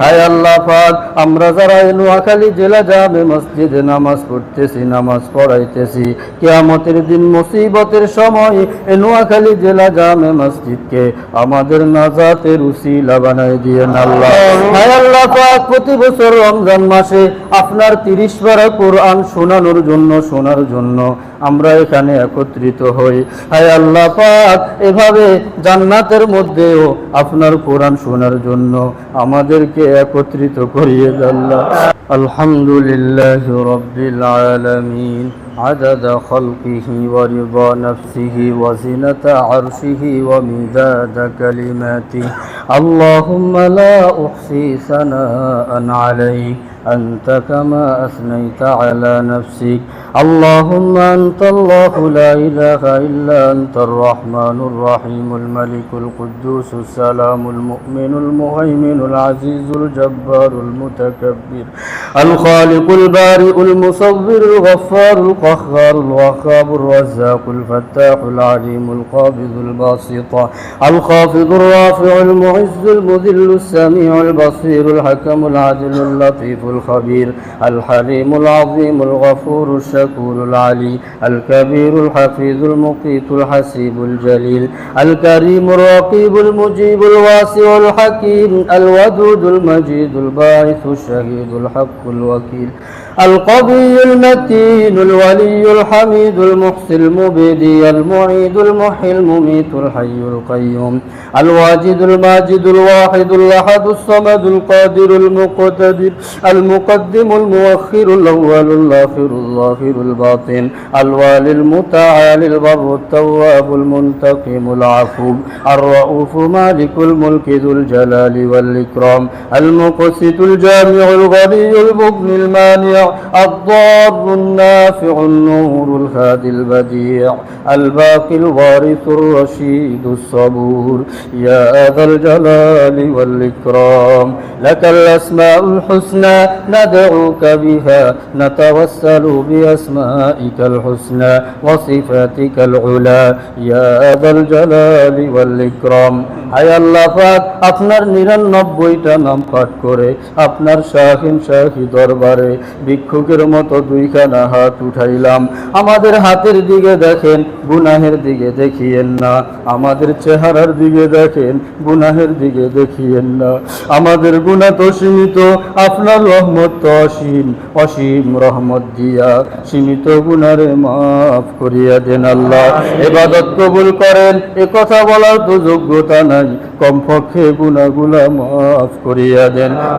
হায় আল্লাহ পাক, আমরা যারা নোয়াখালী জেলা জামে মসজিদে নামাজ পড়তেছি, নামাজ পড়াইতেছি, কিয়ামতের দিন মুসিবতের সময় নোয়াখালী জেলা জামে মসজিদকে আমাদের নাজাতের উসিলা বানাই দিয়েন আল্লাহ। হায় আল্লাহ পাক, প্রতি বছর রমজান মাসে আপনার 30 পারা কোরআন শোনার জন্য আমরা এখানে একত্রিত হই। হায় আল্লাহ পাক, এভাবে জান্নাতের মধ্যেও আপনার কোরআন শোনার জন্য আমাদেরকে একত্রিত করিয়ে আল্লাহ। আলহামদুলিল্লাহি রাব্বিল আলামিন عدد خلقه ورضا نفسه وزنة عرشه ومداد كلماته اللهم لا أحصي ثناء عليك أنت كما أثنيت على نفسك اللهم أنت الله لا إله إلا أنت الرحمن الرحيم الملك القدوس السلام المؤمن المهيمن العزيز الجبار المتكبر الخالق البارئ المصور الغفار القهار الوهاب الرزاق الفتاح العليم القابض الباسط الخافض الرافع المعز المذل السميع البصير الحكم العدل اللطيف الخبير الحليم العظيم الغفور الشكور العلي الكبير الحفيظ المقيت الحسيب الجليل الكريم الرقيب المجيب الواسع الحكيم الودود المجيد الباعث الشهيد الحق الوكيل القوي المتين الولي الحميد المحصي المبدي المعيد المحيي المميت الحي القيوم الواجد الماجد الواحد الأحد الصمد القادر المقتدر المقدم المؤخر الأول الآخر الظاهر الباطن الوالي المتعالي البر التواب المنتقم العفو الرؤوف مالك الملك ذو الجلال والإكرام المقسط الجامع الغني المغني المانع الضار النافع النور الهادي البديع الباقي الوارث الرشيد الصبور يا ذا الجلال والإكرام لك الأسماء الحسنى ندعوك بها نتوسل بأسمائك الحسنى وصفاتك العلى يا ذا الجلال والإكرام হায় আল্লাহ পাক, আপনার 99টা নাম পাঠ করে আপনার শাহী দরবারে ভিক্ষুকের মতো দুইখানা হাত উঠাইলাম। আমাদের হাতের দিকে দেখেন, গুনাহের দিকে দেখিয়েন না। আমাদের চেহারার দিকে দেখেন, গুনাহের দিকে দেখিয়েন না। আমাদের গুনাহ তো সীমিত, আপনার রহমত তো অসীম। অসীম রহমত দিয়া সীমিত গুনারে মাফ করিয়া দেন আল্লাহ। ইবাদত কবুল করেন, এ কথা বলার তো যোগ্যতা নাই, কমপক্ষে গুনাহগুলা মাফ করিয়া দেন।